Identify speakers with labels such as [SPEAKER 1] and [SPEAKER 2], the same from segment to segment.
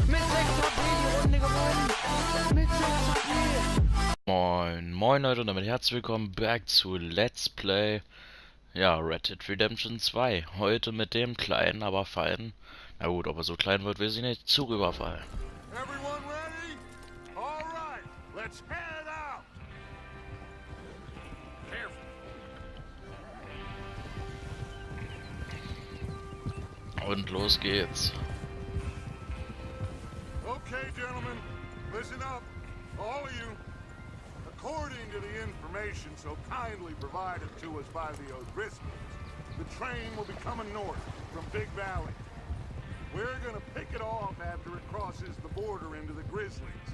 [SPEAKER 1] mit 6 HP die Runde gewonnen. Mit 6 HP.
[SPEAKER 2] Moin, moin Leute und damit herzlich willkommen back zu Let's Play, ja, Red Dead Redemption 2. Heute mit dem kleinen, aber feinen, na gut, ob er so klein wird, weiß ich nicht, Zugüberfall.
[SPEAKER 3] Everyone ready? All right, let's head out. Careful.
[SPEAKER 2] Und los geht's.
[SPEAKER 3] Okay, gentlemen, listen up, all of you. According to the information so kindly provided to us by the O'Driscolls, the train will be coming north from Big Valley. We're gonna pick it off after it crosses the border into the Grizzlies.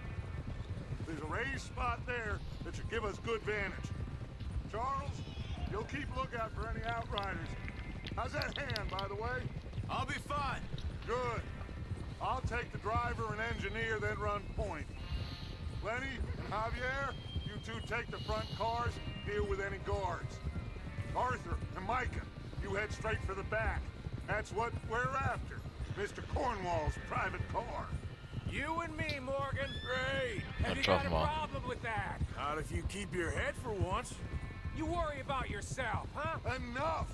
[SPEAKER 3] There's a raised spot there that should give us good vantage. Charles, you'll keep lookout for any outriders. How's that hand, by the way?
[SPEAKER 4] I'll be fine.
[SPEAKER 3] Good. I'll take the driver and engineer, then run point. Lenny and Javier, you two take the front cars, deal with any guards. Arthur and Micah, you head straight for the back. That's what we're after. Mr. Cornwall's private car.
[SPEAKER 4] You and me, Morgan. Great.
[SPEAKER 2] Have you got a
[SPEAKER 4] problem with that? Not if you keep your head for once. You worry about yourself, huh?
[SPEAKER 3] Enough!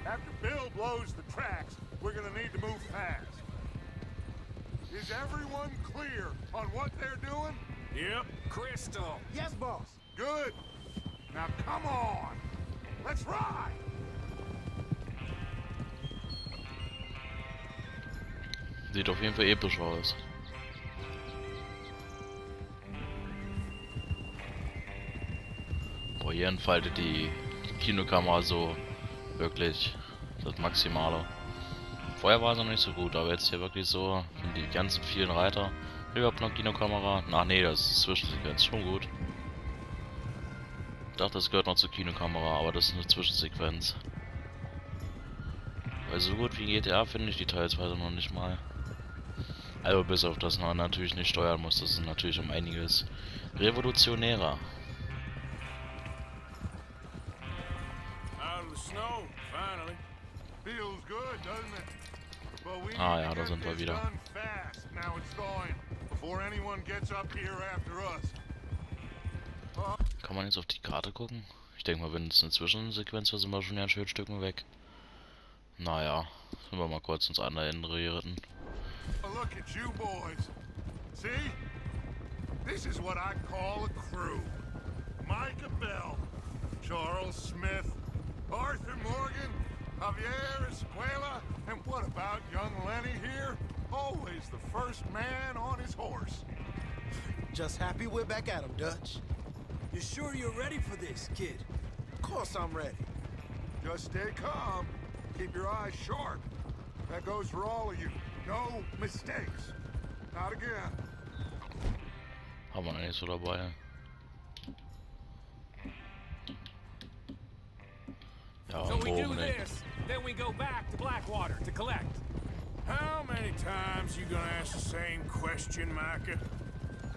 [SPEAKER 3] After Bill blows the tracks, we're gonna need to move fast. Is everyone clear on what they're doing?
[SPEAKER 4] Yep. Crystal.
[SPEAKER 1] Yes, boss.
[SPEAKER 3] Good. Now come on. Let's ride.
[SPEAKER 2] Sieht auf jeden Fall episch aus. Boah, hier entfaltet die Kinokamera so wirklich das Maximale. Vorher war es noch nicht so gut, aber jetzt hier wirklich so, die ganzen vielen Reiter. Überhaupt noch Kinokamera? Ach nee, das ist Zwischensequenz, schon gut. Ich dachte, das gehört noch zur Kinokamera, aber das ist eine Zwischensequenz. Weil so gut wie GTA finde ich die teilweise noch nicht mal. Also bis auf das man natürlich nicht steuern muss, das ist natürlich um einiges revolutionärer.
[SPEAKER 4] Out of the snow, finally.
[SPEAKER 3] Feels good, doesn't it? But we
[SPEAKER 2] Ah
[SPEAKER 3] need
[SPEAKER 2] ja,
[SPEAKER 3] to
[SPEAKER 2] da
[SPEAKER 3] get
[SPEAKER 2] sind wir
[SPEAKER 3] this
[SPEAKER 2] wieder.
[SPEAKER 3] done fast. Now it's thawing before anyone gets up here after us.
[SPEAKER 2] Kann man jetzt auf die Karte gucken? Ich denke mal, wenn es eine Zwischensequenz war, sind wir schon ja ein schönes Stücken weg. Naja, sind wir mal kurz ins andere Ende geritten.
[SPEAKER 3] Look at you boys. See? This is what I call a crew. Micah Bell, Charles Smith, Arthur Morgan, Javier Escuela, and what about young Lenny here? Always the first man on his horse.
[SPEAKER 5] Just happy we're back at him, Dutch.
[SPEAKER 6] You sure you're ready for this, kid?
[SPEAKER 5] Of course I'm ready.
[SPEAKER 3] Just stay calm. Keep your eyes sharp. That goes for all of you. No mistakes. Not again.
[SPEAKER 2] Haben wir eigentlich so dabei. Ja,
[SPEAKER 4] So we do
[SPEAKER 2] oben nicht.
[SPEAKER 4] this, then we go back to Blackwater to collect. How many times you gonna ask the same question, Micah?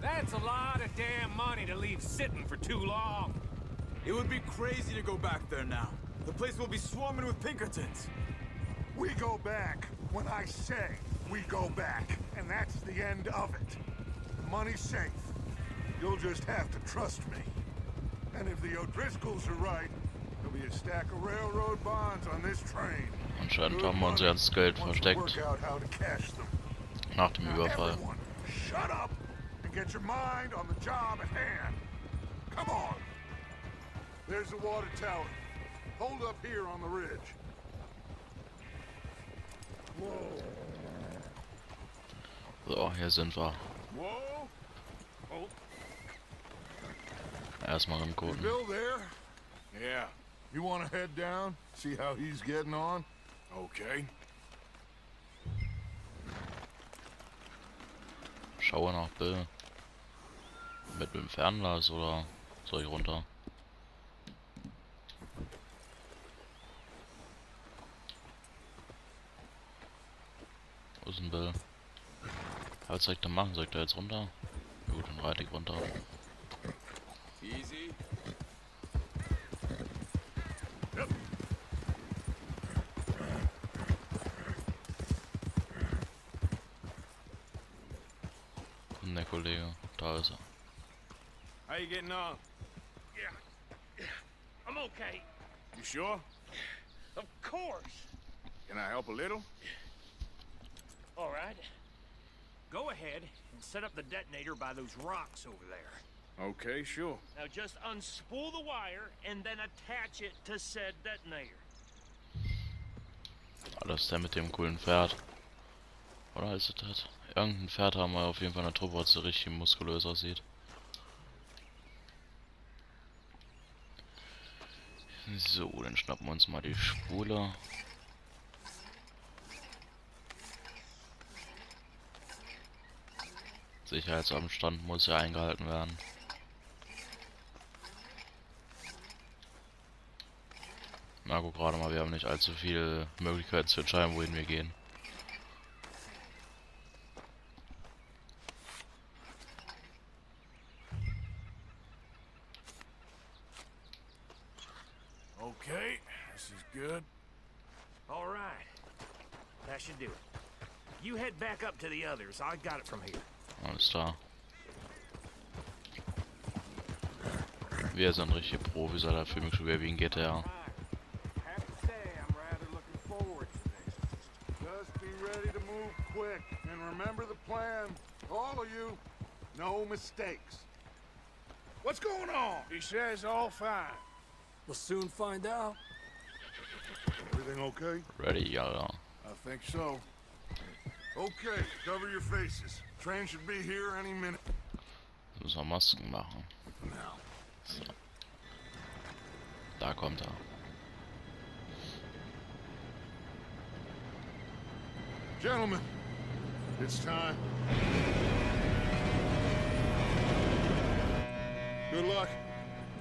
[SPEAKER 4] That's a lot of damn money to leave sitting for too long.
[SPEAKER 6] It would be crazy to go back there now. The place will be swarming with Pinkertons.
[SPEAKER 3] We go back when I say we go back, and that's the end of it. The money's safe. You'll just have to trust me. And if the O'Driscolls are right, there'll be a stack of railroad bonds on this train.
[SPEAKER 2] Anscheinend haben wir unser ganzes Geld versteckt
[SPEAKER 3] Work out how to cash them.
[SPEAKER 2] nach dem
[SPEAKER 3] Now
[SPEAKER 2] Überfall.
[SPEAKER 3] everyone, shut up and get your mind on the job at hand. Come on. There's the water tower. Hold up here on the ridge. Whoa.
[SPEAKER 2] So, hier sind wir.
[SPEAKER 3] Whoa. Oh,
[SPEAKER 2] Erstmal
[SPEAKER 3] is
[SPEAKER 2] rangucken.
[SPEAKER 3] Bill there? Yeah. You want to head down? See how he's getting on?
[SPEAKER 4] Okay.
[SPEAKER 2] Schaue nach Bill. Mit dem Fernglas oder soll ich runter? Wo ist denn Bill? Was soll ich denn machen? Soll ich da jetzt runter? Gut, dann reite ich runter.
[SPEAKER 6] Easy.
[SPEAKER 2] der Kollege? Da ist er.
[SPEAKER 4] How you getting on?
[SPEAKER 7] Yeah, I'm okay.
[SPEAKER 4] You sure?
[SPEAKER 7] Of course.
[SPEAKER 4] Can I help a little?
[SPEAKER 7] All right. Go ahead and set up the detonator by those rocks over there.
[SPEAKER 4] Okay, sure.
[SPEAKER 7] Now just unspool the wire and then attach it to said detonator.
[SPEAKER 2] Ah, das ist der mit dem coolen Pferd. Oder ist es das? Irgendein Pferd haben wir auf jeden Fall in der Truppe, was so richtig muskulös aussieht. So, dann schnappen wir uns mal die Spule. Sicherheitsabstand muss ja eingehalten werden. Na guck gerade mal, wir haben nicht allzu viele Möglichkeiten zu entscheiden, wohin wir gehen.
[SPEAKER 4] Okay, this is good.
[SPEAKER 7] All right. That should do it. You head back up to the others. I got it from here.
[SPEAKER 2] Alles klar. Wir sind richtige Profis, Alter. Fühle mich schon wieder wie ein GTA.
[SPEAKER 4] Have to say, I'm rather looking forward to this.
[SPEAKER 3] Just be ready to move quick. And remember the plan. All of you. No mistakes.
[SPEAKER 4] What's going on? He says all fine.
[SPEAKER 1] We'll soon find out.
[SPEAKER 3] Everything okay?
[SPEAKER 2] Ready, Alter.
[SPEAKER 3] I think so. Okay, cover your faces. Train should be here any minute.
[SPEAKER 2] Müssen wir Masken machen.
[SPEAKER 3] Now.
[SPEAKER 2] So. Da kommt er.
[SPEAKER 3] Gentlemen, it's time. Good luck,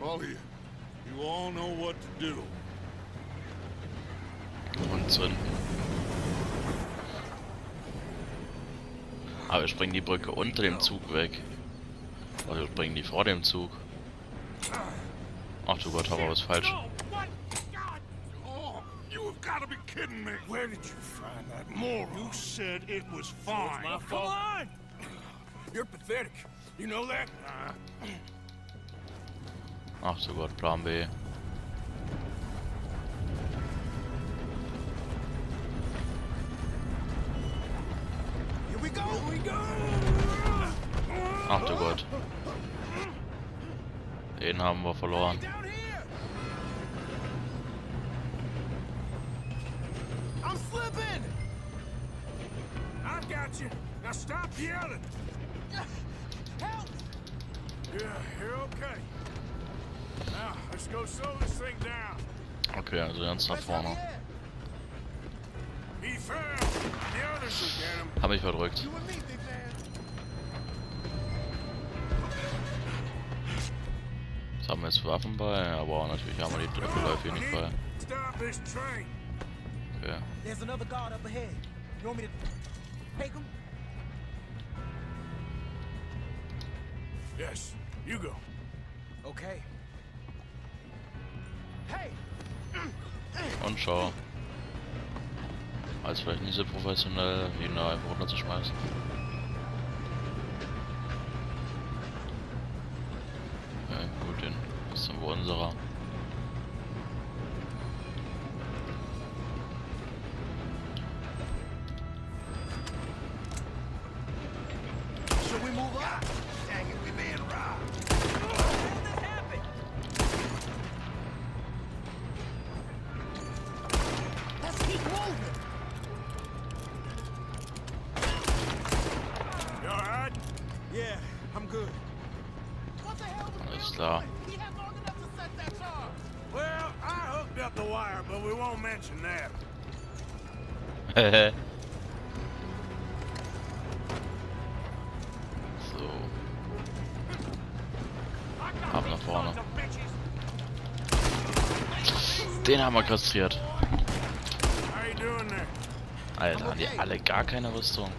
[SPEAKER 3] all of you. You all know what to do.
[SPEAKER 2] Und zünden. Aber wir springen die Brücke unter dem Zug weg. Oder wir springen die vor dem Zug. Ach du Gott, haben wir was falsch.
[SPEAKER 7] No! What? God!
[SPEAKER 3] Oh, you have got to be kidding me.
[SPEAKER 4] Where did you find that
[SPEAKER 3] Moron. You said it was fine.
[SPEAKER 4] my fault. Come on! You're pathetic. You know that?
[SPEAKER 2] Ach du Gott, Plan B.
[SPEAKER 5] Here we go.
[SPEAKER 4] Here we go!
[SPEAKER 2] Ach du Gott. Den haben wir verloren.
[SPEAKER 5] Down here. I'm slipping.
[SPEAKER 4] I've got you. Now stop yelling.
[SPEAKER 5] Help.
[SPEAKER 4] Yeah, you're okay. Now, let's go slow this thing down.
[SPEAKER 2] Okay, also ganz nach vorne.
[SPEAKER 4] He fell. The others will get him.
[SPEAKER 2] Hab mich verdrückt.
[SPEAKER 5] You and me, big man.
[SPEAKER 2] Was haben wir jetzt für Waffen bei? Aber natürlich haben wir die Blöcke hier nicht bei.
[SPEAKER 4] Stop this train.
[SPEAKER 2] Okay.
[SPEAKER 5] There's another guard up ahead. You want me to take him?
[SPEAKER 4] Yes, you go.
[SPEAKER 5] Okay. Hey.
[SPEAKER 2] Und schau. Als vielleicht nicht so professionell, ihn da einfach runterzuschmeißen. Okay, gut, den ist dann wohl unserer.
[SPEAKER 5] Should we move up?
[SPEAKER 3] Dang it, we being robbed.
[SPEAKER 5] Let's keep moving.
[SPEAKER 4] You alright?
[SPEAKER 5] Yeah, I'm good. What the hell was
[SPEAKER 2] Alles
[SPEAKER 5] Bill
[SPEAKER 2] klar.
[SPEAKER 5] doing? He had long enough to set that charge.
[SPEAKER 4] Well, I hooked up the wire, but we won't mention that.
[SPEAKER 2] Hehe. So. Ab nach vorne. Den haben wir kastriert.
[SPEAKER 4] How you doing there?
[SPEAKER 2] Alter, haben die alle gar keine Rüstung?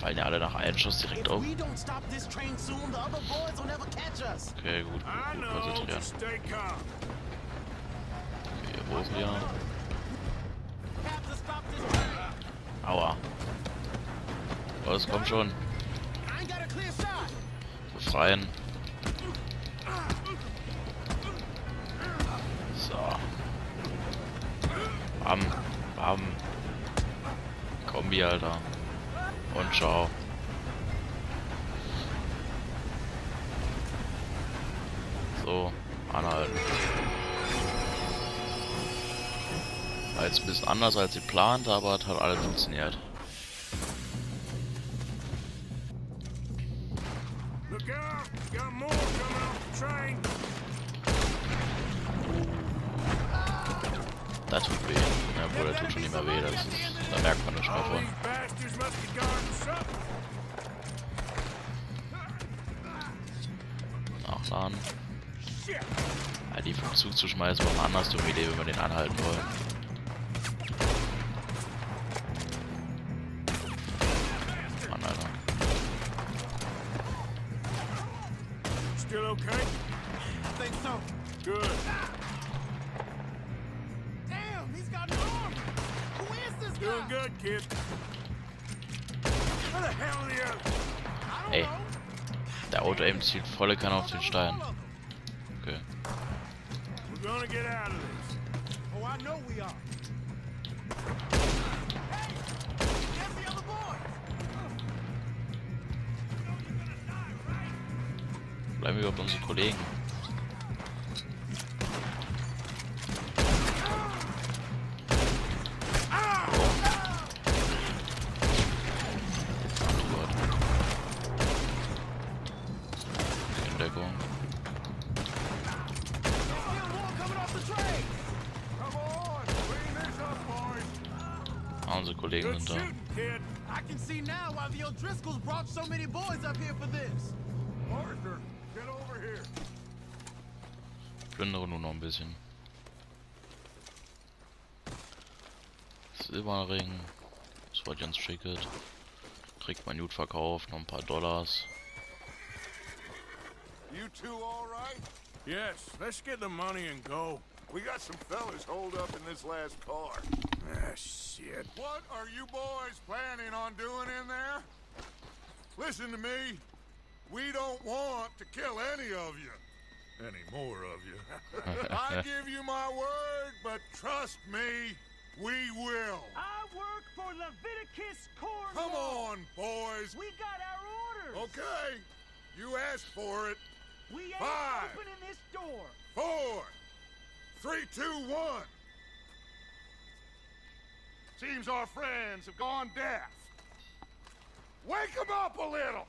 [SPEAKER 2] Fallen ja alle nach einem Schuss direkt
[SPEAKER 5] If
[SPEAKER 2] um.
[SPEAKER 5] we don't stop this train soon, the other boys will never catch us.
[SPEAKER 2] Okay, gut,
[SPEAKER 4] I
[SPEAKER 2] gut
[SPEAKER 4] know,
[SPEAKER 2] konzentrieren.
[SPEAKER 4] just stay calm.
[SPEAKER 2] Hier hoch wieder.
[SPEAKER 5] Have to stop this train.
[SPEAKER 2] Aua. Was, komm schon.
[SPEAKER 5] I ain't gotta
[SPEAKER 2] Befreien. So. Bam. Bam. Kombi, Alter. Und ciao. So. Anhalten. War jetzt ein bisschen anders als geplant, aber hat halt alles funktioniert.
[SPEAKER 4] Look out! Got more coming off the train.
[SPEAKER 2] Das tut weh. Ja, obwohl, das tut schon nicht mehr weh. Das ist, da merkt man nicht mehr
[SPEAKER 4] All
[SPEAKER 2] von.
[SPEAKER 4] these bastards must have gone something.
[SPEAKER 2] Nachladen.
[SPEAKER 4] Shit!
[SPEAKER 2] Ja, die vom Zug zu schmeißen, war eine anders dumme Idee, wenn wir den anhalten wollen. Mann, Alter.
[SPEAKER 4] Still okay?
[SPEAKER 5] I think so.
[SPEAKER 4] Good.
[SPEAKER 5] Damn, he's got an arm. Who is this
[SPEAKER 4] Doing
[SPEAKER 5] guy?
[SPEAKER 4] good, kid. Where the hell are the others?
[SPEAKER 5] I don't
[SPEAKER 2] Ey,
[SPEAKER 5] know.
[SPEAKER 2] der Auto-Aim zielt volle Kanne auf den Stein.
[SPEAKER 5] All of them.
[SPEAKER 2] Okay.
[SPEAKER 4] We're gonna get out of this.
[SPEAKER 5] Oh, I know we are. Hey, there's the other boys.
[SPEAKER 2] Bleiben wir überhaupt unsere Kollegen. In Deckung.
[SPEAKER 3] Come on, clean this up, boys.
[SPEAKER 2] Ah, unsere Kollegen
[SPEAKER 4] Good
[SPEAKER 2] sind da.
[SPEAKER 4] shooting, kid.
[SPEAKER 5] I can see now why the O'Driscolls brought so many boys up here for this.
[SPEAKER 3] Arthur, get over here.
[SPEAKER 2] Plündere nur noch ein bisschen. Silberring. Das war ganz schicket. Kriegt man gut verkauft, noch ein paar Dollars.
[SPEAKER 3] You two all right?
[SPEAKER 4] Yes, let's get the money and go.
[SPEAKER 3] We got some fellas holed up in this last car.
[SPEAKER 4] Ah, shit.
[SPEAKER 3] What are you boys planning on doing in there? Listen to me. We don't want to kill any of you. Any more of you. I give you my word, but trust me, we will.
[SPEAKER 7] I work for Leviticus Corps.
[SPEAKER 3] Come on, boys.
[SPEAKER 7] We got our orders.
[SPEAKER 3] Okay, you asked for it.
[SPEAKER 7] We ain't
[SPEAKER 3] 5,
[SPEAKER 7] opening this door.
[SPEAKER 3] 4, 3, 2, 1. Seems our friends have gone deaf. Wake them up a little.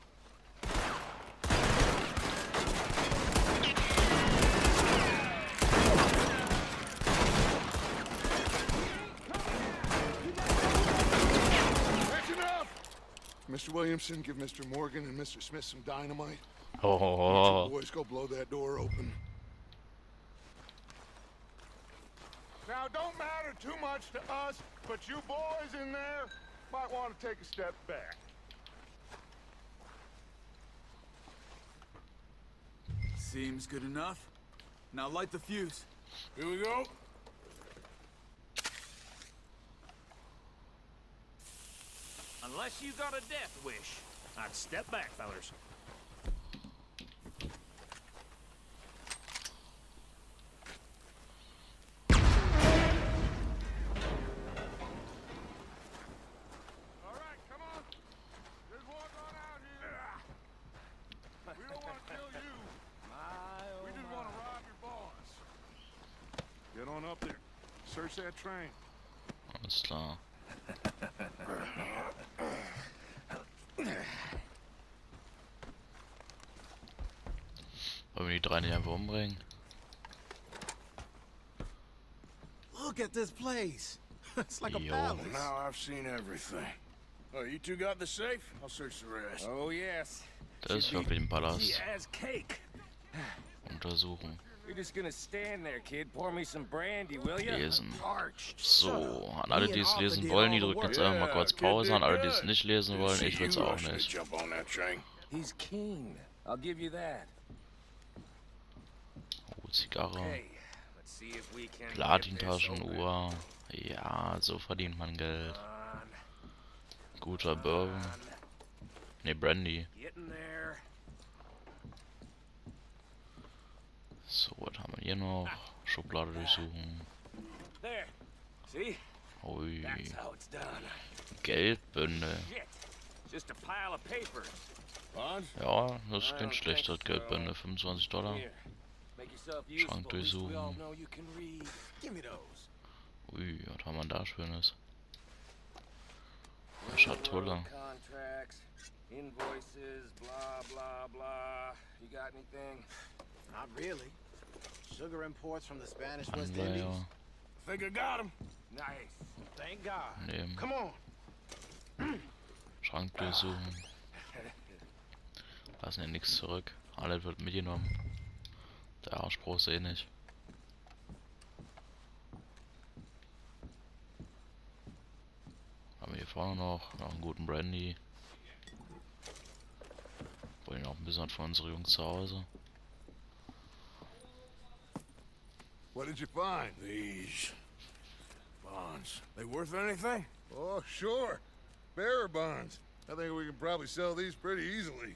[SPEAKER 3] That's enough. Mr. Williamson, give Mr. Morgan and Mr. Smith some dynamite.
[SPEAKER 2] Oh,
[SPEAKER 3] You boys go blow that door open. Now, don't matter too much to us, but you boys in there might want to take a step back.
[SPEAKER 6] Seems good enough. Now light the fuse.
[SPEAKER 4] Here we go.
[SPEAKER 7] Unless you got a death wish, I'd step back, fellas.
[SPEAKER 3] All right, come on. There's one run out here. We don't want to kill you. We just want to rob your boss. Get on up there. Search that train.
[SPEAKER 2] alles klar. Wollen wir die drei nicht einfach umbringen?
[SPEAKER 5] Look at this place. It's like a
[SPEAKER 2] Yo.
[SPEAKER 5] palace.
[SPEAKER 3] Now I've seen everything.
[SPEAKER 4] Oh, you two got the safe? I'll search the rest.
[SPEAKER 7] Oh, yes.
[SPEAKER 2] Das ist wirklich ein Palast.
[SPEAKER 7] as cake.
[SPEAKER 2] Untersuchen.
[SPEAKER 7] You're just gonna stand there, kid. Pour me some brandy, will you?
[SPEAKER 2] Lesen.
[SPEAKER 7] Parched.
[SPEAKER 2] So, an alle, die es lesen wollen, die drücken jetzt einfach mal kurz Pause. An alle, die es nicht lesen wollen, ich will es auch nicht.
[SPEAKER 3] Jump on that train.
[SPEAKER 7] He's keen. I'll give you that.
[SPEAKER 2] Oh, Zigarre.
[SPEAKER 7] Hey, let's see if we can.
[SPEAKER 2] Platintaschenuhr. Ja, so verdient man Geld. Guter Bourbon. Ne, Brandy.
[SPEAKER 7] Getting there.
[SPEAKER 2] So, was haben wir hier noch? Schublade durchsuchen.
[SPEAKER 7] There. See?
[SPEAKER 2] Ui.
[SPEAKER 7] That's how it's done.
[SPEAKER 2] Geldbündel.
[SPEAKER 7] Shit. Just a pile of papers.
[SPEAKER 3] Bonds?
[SPEAKER 2] Ja, das ist kein schlechter Geldbündel. 25 $.
[SPEAKER 7] Here. Make yourself useful.
[SPEAKER 2] Schrank
[SPEAKER 7] At least we all
[SPEAKER 2] durchsuchen.
[SPEAKER 7] know you can read. Give me those.
[SPEAKER 2] Ui, was haben wir da Schönes? Eine Schatulle.
[SPEAKER 7] Contracts, invoices, blah blah blah. You got anything?
[SPEAKER 5] Not really. Sugar imports from the Spanish West Indies.
[SPEAKER 2] Anleiher.
[SPEAKER 3] Think I got him.
[SPEAKER 7] Nice.
[SPEAKER 5] Thank God.
[SPEAKER 2] Nehmen.
[SPEAKER 5] Come on.
[SPEAKER 2] Schrank durchsuchen. Lassen ja nichts zurück. Alles wird mitgenommen. Der Arschbruch ist eh nicht. Haben wir hier vorne noch einen guten Brandy. Wollen auch ein bisschen von unseren Jungs zu Hause.
[SPEAKER 3] What did you find?
[SPEAKER 4] These bonds. They worth anything?
[SPEAKER 3] Oh, sure. Bearer bonds. I think we can probably sell these pretty easily.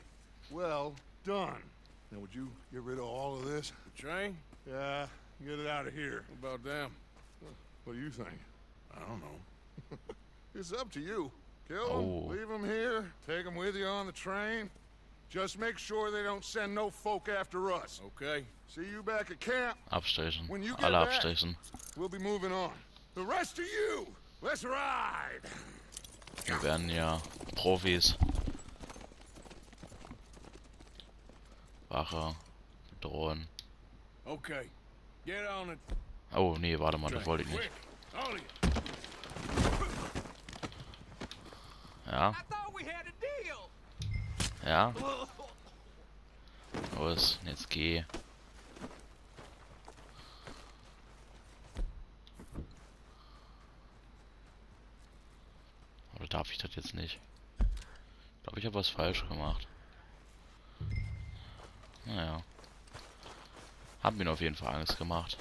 [SPEAKER 3] Well done. Now, would you get rid of all of this?
[SPEAKER 4] The train?
[SPEAKER 3] Yeah, get it out of here.
[SPEAKER 4] What about them?
[SPEAKER 3] What do you think?
[SPEAKER 4] I don't know.
[SPEAKER 3] It's up to you. Kill
[SPEAKER 2] Oh.
[SPEAKER 3] them, leave them here, take them with you on the train. Just make sure they don't send no folk after us.
[SPEAKER 4] Okay.
[SPEAKER 3] See you back at camp.
[SPEAKER 2] Abstechen.
[SPEAKER 3] When you get
[SPEAKER 2] Alle
[SPEAKER 3] back,
[SPEAKER 2] abstechen.
[SPEAKER 3] we'll be moving on. The rest of you, let's ride.
[SPEAKER 2] Wir werden ja Profis. Wache. Bedrohen.
[SPEAKER 4] Okay. Get on it.
[SPEAKER 2] Oh, nee, warte mal, das wollte ich nicht.
[SPEAKER 4] Quick. All of you.
[SPEAKER 2] Ja,
[SPEAKER 5] I thought we had a deal.
[SPEAKER 2] ja. Los, jetzt geh. Oder darf ich das jetzt nicht? Ich glaube, ich habe was falsch gemacht. Naja. Hab mir auf jeden Fall Angst gemacht.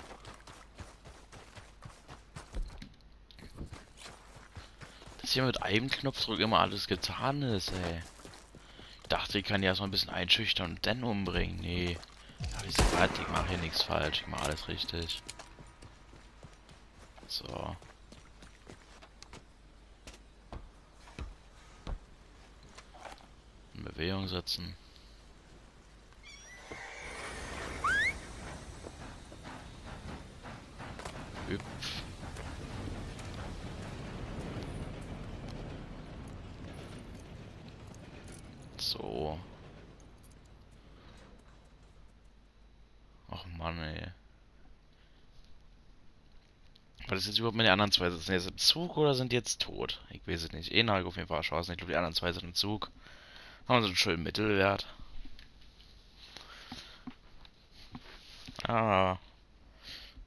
[SPEAKER 2] Dass hier mit einem Knopfdruck immer alles getan ist, ey. Ich dachte, ich kann die erstmal ein bisschen einschüchtern und dann umbringen. Nee. Ich mache hier nichts falsch. Ich mache alles richtig. So. In Bewegung setzen. Hüpf. So. Ach Mann, ey. Was ist jetzt überhaupt mit den anderen zwei? Sind die jetzt im Zug oder sind die jetzt tot? Ich weiß es nicht. Einen habe ich auf jeden Fall Chancen. Ich glaube, die anderen zwei sind im Zug. Haben so einen schönen Mittelwert. Ah.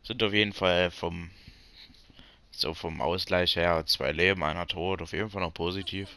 [SPEAKER 2] Sind auf jeden Fall vom Ausgleich her 2 Leben, einer tot. Auf jeden Fall noch positiv.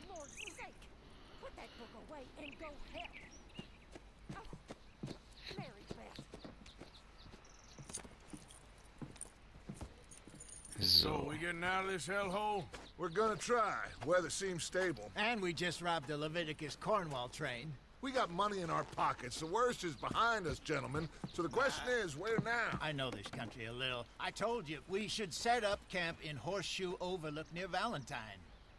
[SPEAKER 4] So, we getting out of this hellhole?
[SPEAKER 3] We're gonna try. Weather seems stable.
[SPEAKER 5] And we just robbed the Leviticus Cornwall train.
[SPEAKER 3] We got money in our pockets. The worst is behind us, gentlemen. So the question is, where now?
[SPEAKER 5] I know this country a little. I told you, we should set up camp in Horseshoe Overlook near Valentine.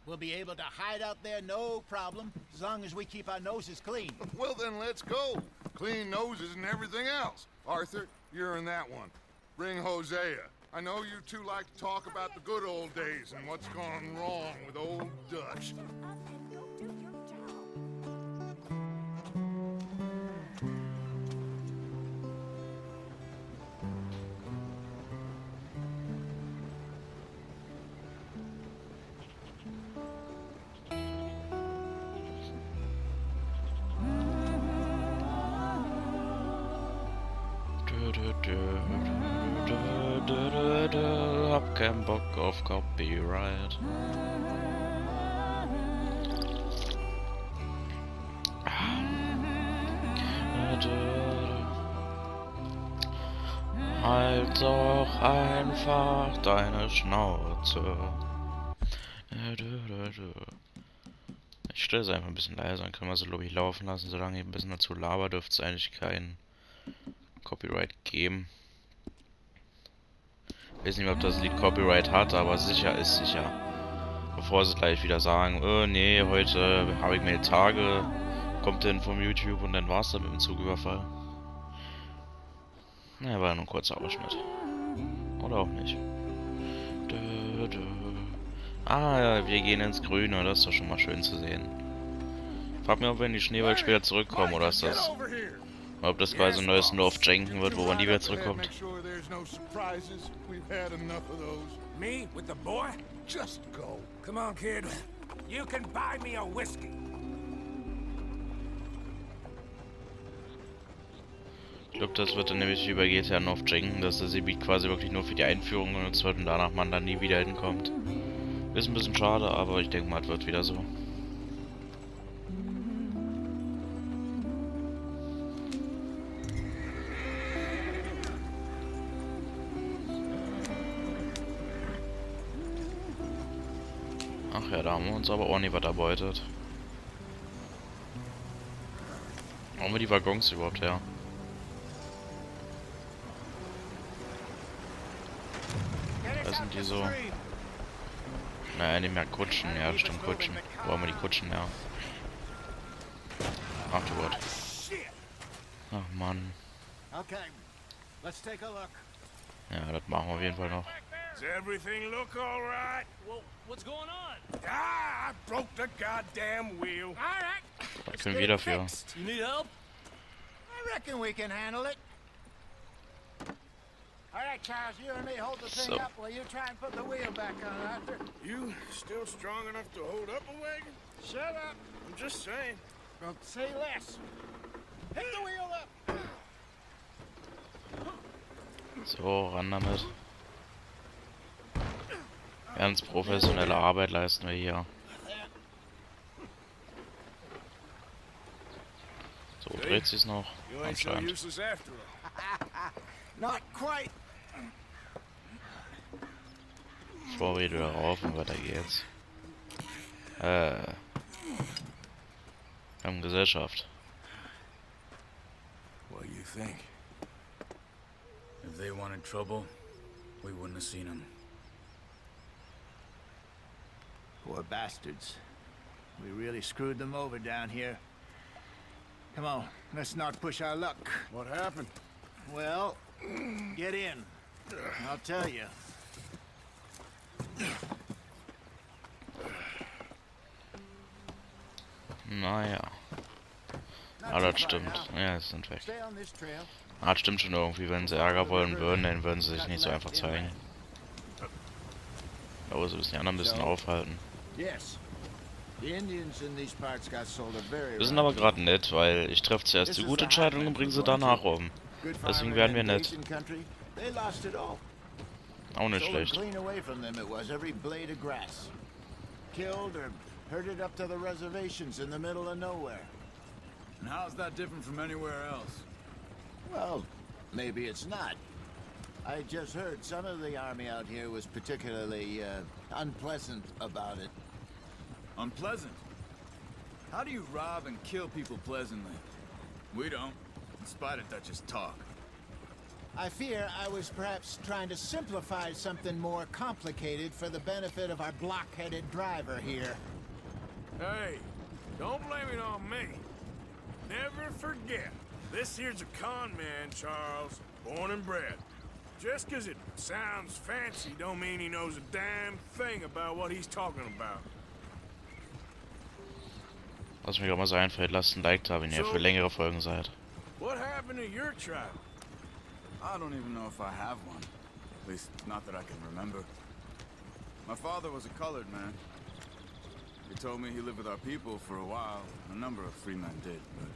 [SPEAKER 5] We'll be able to hide out there no problem, as long as we keep our noses clean.
[SPEAKER 3] Well, then let's go. Clean noses and everything else. Arthur, you're in that one. Bring Hosea. I know you two like to talk about the good old days and what's gone wrong with old Dutch.
[SPEAKER 2] Hab keinen Bock auf Copyright. Halt doch einfach deine Schnauze. Ich stelle es einfach ein bisschen leiser, dann können wir so Lobby laufen lassen. Solange ich ein bisschen dazu laber, dürfte es eigentlich kein Copyright geben. Ich weiß nicht, ob das Lied Copyright hat, aber sicher ist sicher. Bevor sie gleich wieder sagen, nee, heute habe ich mir die Tage, kommt dann vom YouTube und dann war's dann mit dem Zugüberfall. Naja, war nur ein kurzer Ausschnitt. Oder auch nicht. Ah, ja, wir gehen ins Grüne, das ist doch schon mal schön zu sehen. Frag mich, ob wir in die Schneewelt später zurückkommen, oder ist das... Ob das quasi ein neues North Jenken wird, wo man nie wieder zurückkommt.
[SPEAKER 4] Me with the boy?
[SPEAKER 3] Just go.
[SPEAKER 4] Come on, kid. You can buy me a whiskey.
[SPEAKER 2] Ich glaube, das wird dann nämlich wie bei GTA North Jenken, dass das Gebiet quasi wirklich nur für die Einführung genutzt wird und danach man dann nie wieder hinkommt. Ist ein bisschen schade, aber ich denke mal, es wird wieder so. Ach ja, da haben wir uns aber ordentlich was erbeutet. Wo haben wir die Waggons überhaupt her? Da sind die so... Naja, nicht mehr Kutschen. Ja, stimmt, Kutschen. Wo haben wir die Kutschen her? Ach du Gott. Ach Mann. Ja, das machen wir auf jeden Fall noch.
[SPEAKER 4] Does everything look all right?
[SPEAKER 7] Well, what's going on?
[SPEAKER 4] Ah, I broke the goddamn wheel. All right.
[SPEAKER 2] Was können wir dafür?
[SPEAKER 7] You need help?
[SPEAKER 5] I reckon we can handle it. All right, Charles, you and me hold the thing
[SPEAKER 2] So.
[SPEAKER 5] up while you try and put the wheel back on, Arthur.
[SPEAKER 3] You still strong enough to hold up a wagon?
[SPEAKER 5] Shut up.
[SPEAKER 3] I'm just saying.
[SPEAKER 5] Well, say less. Hit the wheel up.
[SPEAKER 2] So, ran damit. Ganz professionelle Arbeit leisten wir hier. So, dreht sich's noch?
[SPEAKER 3] You ain't so
[SPEAKER 2] Anscheinend.
[SPEAKER 3] useless after all.
[SPEAKER 5] Not quite.
[SPEAKER 2] Vorräte wieder rauf und weiter geht's. Wir haben Gesellschaft.
[SPEAKER 3] What do you think?
[SPEAKER 6] If they wanted trouble, we wouldn't have seen them.
[SPEAKER 5] Poor bastards. We really screwed them over down here. Come on, let's not push our luck.
[SPEAKER 3] What happened?
[SPEAKER 5] Well, get in. I'll tell you.
[SPEAKER 2] Naja. Ah, das stimmt. Ja, es sind weg.
[SPEAKER 5] Stay on this trail.
[SPEAKER 2] Ah, das stimmt schon irgendwie. Wenn sie Ärger wollen würden, dann würden sie sich nicht so einfach zeigen. Aber so müssen die anderen ein bisschen aufhalten.
[SPEAKER 5] Yes. The Indians in these parts got sold a very.
[SPEAKER 2] Wir sind aber gerade nett, weil ich treffe zuerst die gute Entscheidung und bringe sie danach um. Deswegen werden wir nett.
[SPEAKER 5] They lost it all.
[SPEAKER 2] Auch nicht
[SPEAKER 5] Stolen
[SPEAKER 2] schlecht.
[SPEAKER 5] clean away from them it was, every blade of grass. Killed or herded up to the reservations in the middle of nowhere.
[SPEAKER 6] And how's that different from anywhere else?
[SPEAKER 5] Well, maybe it's not. I just heard some of the army out here was particularly unpleasant about it.
[SPEAKER 6] Unpleasant? How do you rob and kill people pleasantly? We don't, in spite of Dutch's talk.
[SPEAKER 5] I fear I was perhaps trying to simplify something more complicated for the benefit of our block-headed driver here.
[SPEAKER 4] Hey, don't blame it on me. Never forget, this here's a con man, Charles, born and bred. Just 'cause it sounds fancy don't mean he knows a damn thing about what he's talking about.
[SPEAKER 2] Was mir auch mal so einfällt, lasst ein Like da, wenn ihr für längere Folgen seid.
[SPEAKER 4] What happened to your tribe?
[SPEAKER 6] I don't even know if I have one. At least, not that I can remember. My father was a colored man. He told me he lived with our people for a while. A number of free men did, but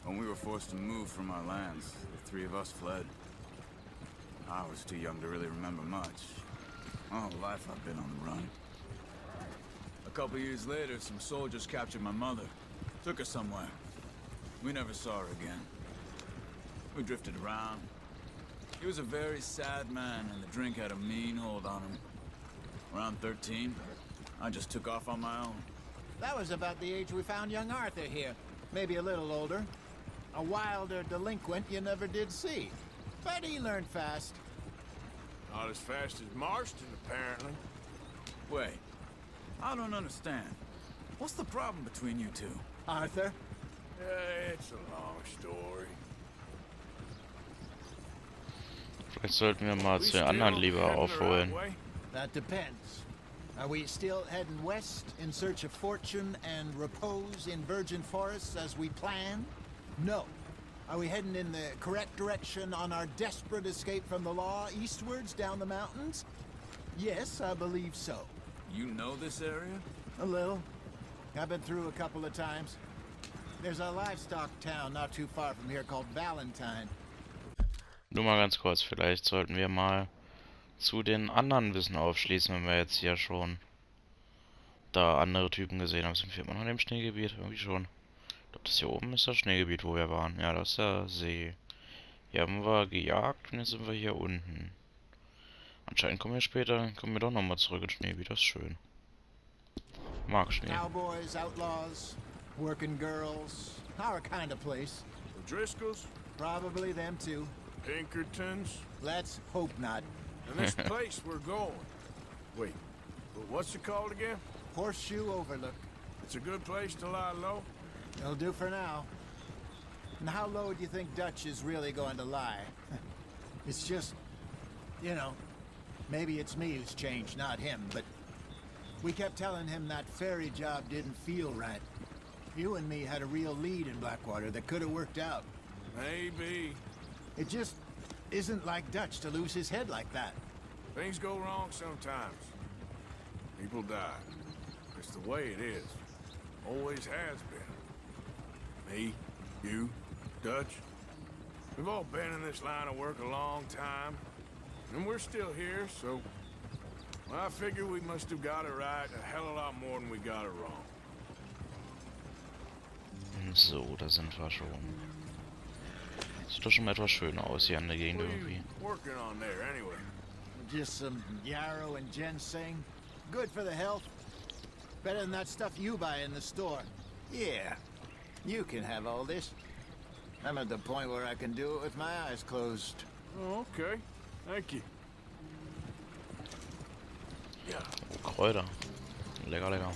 [SPEAKER 6] when we were forced to move from our lands, the three of us fled. I was too young to really remember much. My whole life I've been on the run. A couple years later, some soldiers captured my mother. Took her somewhere. We never saw her again. We drifted around. He was a very sad man, and the drink had a mean hold on him. Around 13, I just took off on my own.
[SPEAKER 5] That was about the age we found young Arthur here. Maybe a little older. A wilder delinquent you never did see. But he learned fast.
[SPEAKER 4] Not as fast as Marston, apparently.
[SPEAKER 6] Wait, I don't understand. What's the problem between you two?
[SPEAKER 5] Arthur?
[SPEAKER 4] It's a long story.
[SPEAKER 2] Vielleicht sollten wir mal
[SPEAKER 4] We
[SPEAKER 2] zu den anderen
[SPEAKER 4] still
[SPEAKER 2] lieber
[SPEAKER 4] heading the
[SPEAKER 2] aufholen.
[SPEAKER 4] right way?
[SPEAKER 5] That depends. Are we still heading west in search of fortune and repose in virgin forests as we planned? No. Are we heading in the correct direction on our desperate escape from the law eastwards down the mountains? Yes, I believe so.
[SPEAKER 6] You know this area?
[SPEAKER 5] A little. I've been through a couple of times. There's a livestock town not too far from here called Valentine.
[SPEAKER 2] Nur mal ganz kurz, vielleicht sollten wir mal zu den anderen Wissen aufschließen, wenn wir jetzt hier schon da andere Typen gesehen haben. Sind wir immer noch in dem Schneegebiet? Irgendwie schon. Ich glaube, das hier oben ist das Schneegebiet, wo wir waren. Ja, das ist der See. Hier haben wir gejagt und jetzt sind wir hier unten. Anscheinend kommen wir doch nochmal zurück ins Schneegebiet. Das ist schön. Mag Schnee.
[SPEAKER 5] Cowboys, outlaws, working girls, our kind of place.
[SPEAKER 4] The Driscolls?
[SPEAKER 5] Probably them too.
[SPEAKER 4] Pinkertons?
[SPEAKER 5] Let's hope not.
[SPEAKER 4] And this place we're going. Wait, but what's it called again?
[SPEAKER 5] Horseshoe Overlook.
[SPEAKER 4] It's a good place to lie low?
[SPEAKER 5] It'll do for now. And how low do you think Dutch is really going to lie? It's just, you know, maybe it's me who's changed, not him, but we kept telling him that ferry job didn't feel right. You and me had a real lead in Blackwater that could have worked out.
[SPEAKER 4] Maybe.
[SPEAKER 5] It just isn't like Dutch to lose his head like that.
[SPEAKER 4] Things go wrong sometimes. People die. It's the way it is. Always has been. Me, you, Dutch. We've all been in this line of work a long time. And we're still here, so... Well, I figure we must have got it right a hell of a lot more than we got it wrong.
[SPEAKER 2] So, da sind wir schon. Sieht doch schon mal etwas schöner aus hier an der Gegend
[SPEAKER 4] What are
[SPEAKER 2] irgendwie.
[SPEAKER 4] you working on there, anyway?
[SPEAKER 5] Just some yarrow and ginseng. Good for the health. Better than that stuff you buy in the store. Yeah, you can have all this. I'm at the point where I can do it with my eyes closed.
[SPEAKER 4] Oh, okay. Thank you. Ja.
[SPEAKER 2] Oh, Kräuter. Lecker, lecker.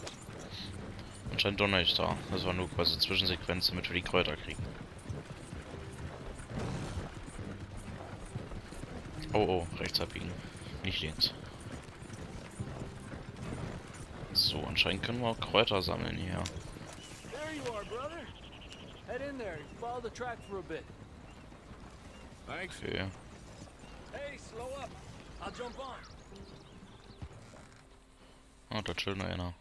[SPEAKER 2] Anscheinend doch nicht da. Das war nur quasi Zwischensequenz, damit wir die Kräuter kriegen. Oh, oh, rechts abbiegen. Nicht links. So, anscheinend können wir auch Kräuter sammeln hier.
[SPEAKER 1] There you are, brother. Head in there. Follow the track for a bit.
[SPEAKER 4] Thanks.
[SPEAKER 2] Okay.
[SPEAKER 1] Hey, slow up. I'll jump on.
[SPEAKER 2] Oh, da chillt noch einer.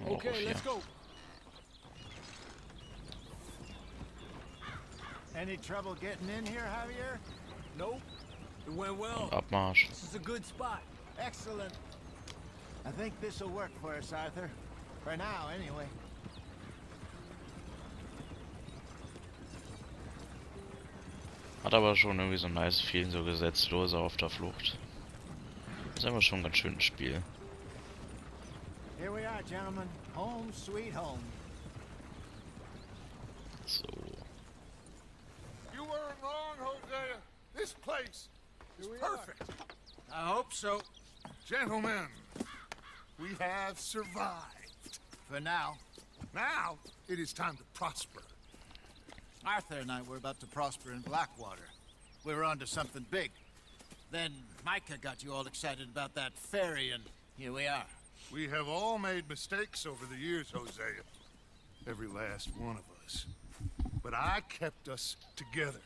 [SPEAKER 2] Oh,
[SPEAKER 1] Okay,
[SPEAKER 2] hier.
[SPEAKER 1] let's go.
[SPEAKER 5] Any trouble getting in here, Javier?
[SPEAKER 1] Nope. It went well.
[SPEAKER 2] Und Abmarsch.
[SPEAKER 1] This is a good spot.
[SPEAKER 5] Excellent. I think this'll work for us, Arthur. For now, anyway.
[SPEAKER 2] Hat aber schon irgendwie so ein nice Feeling, so gesetzlose auf der Flucht. Das ist aber schon ein ganz schönes Spiel.
[SPEAKER 5] Here we are, gentlemen. Home sweet home.
[SPEAKER 2] So.
[SPEAKER 3] You weren't wrong, Hosea. This place is perfect.
[SPEAKER 5] I hope so.
[SPEAKER 3] Gentlemen, we have survived.
[SPEAKER 5] For now.
[SPEAKER 3] Now, it is time to prosper.
[SPEAKER 5] Arthur and I were about to prosper in Blackwater. We were onto something big. Then Micah got you all excited about that ferry, and here we are.
[SPEAKER 3] We have all made mistakes over the years, Hosea. Every last one of us. But I kept us together.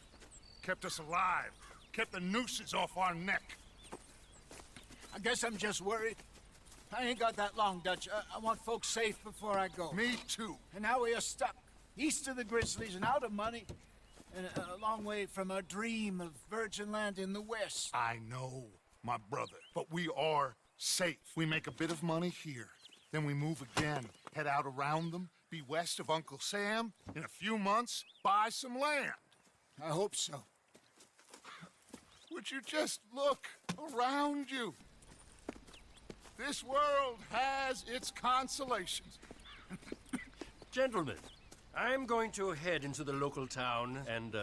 [SPEAKER 3] Kept us alive. Kept the nooses off our neck.
[SPEAKER 5] I guess I'm just worried. I ain't got that long, Dutch. I want folks safe before I go.
[SPEAKER 3] Me too.
[SPEAKER 5] And now we are stuck, east of the Grizzlies and out of money, and a long way from our dream of virgin land in the west.
[SPEAKER 3] I know, my brother. But we are safe. We make a bit of money here. Then we move again. Head out around them. Be west of Uncle Sam. In a few months, buy some land.
[SPEAKER 5] I hope so.
[SPEAKER 3] Would you just look around you? This world has its consolations.
[SPEAKER 7] Gentlemen, I'm going to head into the local town and,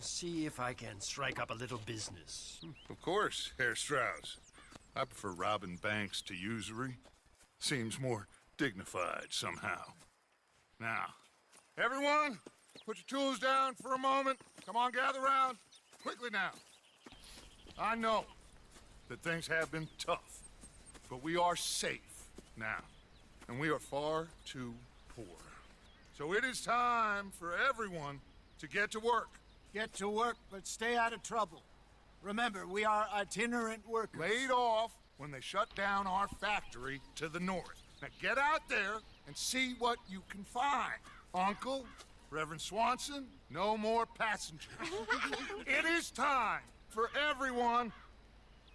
[SPEAKER 7] see if I can strike up a little business.
[SPEAKER 3] Of course, Herr Strauss. I prefer robbing banks to usury. Seems more dignified somehow. Now, everyone, put your tools down for a moment. Come on, gather round. Quickly now. I know that things have been tough, but we are safe now, and we are far too poor. So it is time for everyone to get to work.
[SPEAKER 5] Get to work, but stay out of trouble. Remember, we are itinerant workers.
[SPEAKER 3] Laid off when they shut down our factory to the north. Now get out there and see what you can find. Uncle, Reverend Swanson, no more passengers. It is time for everyone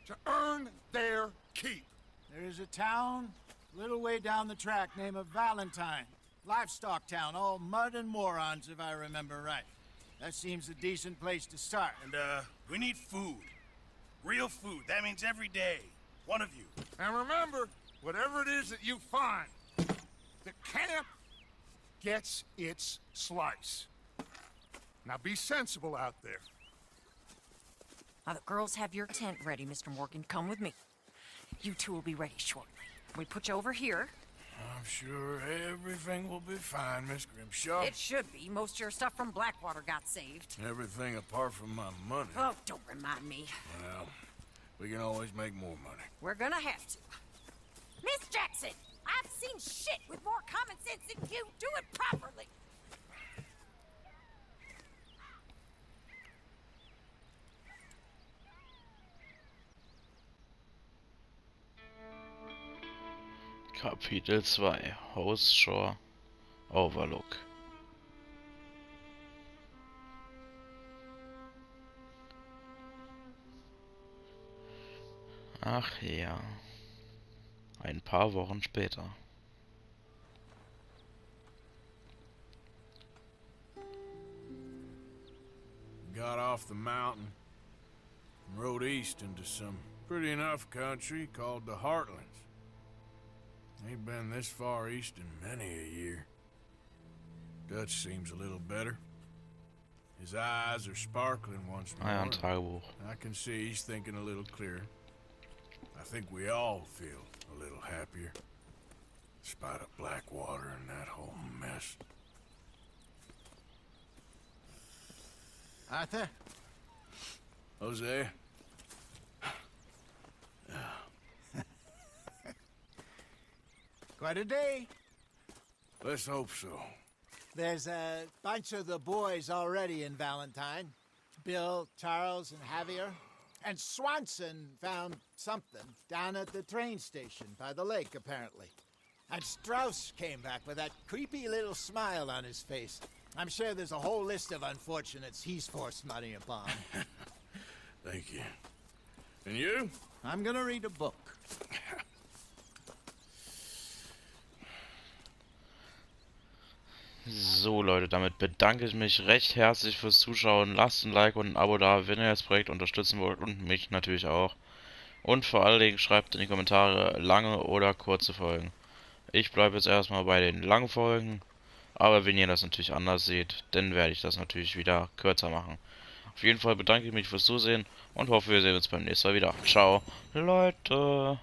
[SPEAKER 3] to earn their keep.
[SPEAKER 5] There is a town a little way down the track named Valentine. Livestock town, all mud and morons, if I remember right. That seems a decent place to start.
[SPEAKER 4] And, we need food. Real food. That means every day. One of you.
[SPEAKER 3] And remember, whatever it is that you find, the camp gets its slice. Now be sensible out there.
[SPEAKER 8] Now the girls have your tent ready, Mr. Morgan. Come with me. You two will be ready shortly. We put you over here.
[SPEAKER 4] I'm sure everything will be fine, Miss Grimshaw.
[SPEAKER 8] It should be. Most of your stuff from Blackwater got saved.
[SPEAKER 4] Everything apart from my money.
[SPEAKER 8] Oh, don't remind me.
[SPEAKER 4] Well, we can always make more money.
[SPEAKER 8] We're gonna have to. Miss Jackson, I've seen shit with more common sense than you. Do it properly.
[SPEAKER 2] Kapitel 2 Shore Overlook. Ach ja. Ein paar Wochen später.
[SPEAKER 4] Got off the mountain and rode east into some pretty enough country called the Heartlands. Ain't been this far east in many a year. Dutch seems a little better. His eyes are sparkling once more.
[SPEAKER 2] Ein Tagebuch.
[SPEAKER 4] I can see he's thinking a little clearer. I think we all feel a little happier. In spite of Blackwater and that whole mess.
[SPEAKER 5] Arthur?
[SPEAKER 4] Jose?
[SPEAKER 5] Quite a day.
[SPEAKER 4] Let's hope so.
[SPEAKER 5] There's a bunch of the boys already in Valentine. Bill, Charles, and Javier. And Swanson found something down at the train station by the lake, apparently. And Strauss came back with that creepy little smile on his face. I'm sure there's a whole list of unfortunates he's forced money upon.
[SPEAKER 4] Thank you. And you?
[SPEAKER 5] I'm gonna read a book.
[SPEAKER 2] So Leute, damit bedanke ich mich recht herzlich fürs Zuschauen. Lasst ein Like und ein Abo da, wenn ihr das Projekt unterstützen wollt und mich natürlich auch. Und vor allen Dingen schreibt in die Kommentare lange oder kurze Folgen. Ich bleibe jetzt erstmal bei den langen Folgen, aber wenn ihr das natürlich anders seht, dann werde ich das natürlich wieder kürzer machen. Auf jeden Fall bedanke ich mich fürs Zusehen und hoffe, wir sehen uns beim nächsten Mal wieder. Ciao, Leute!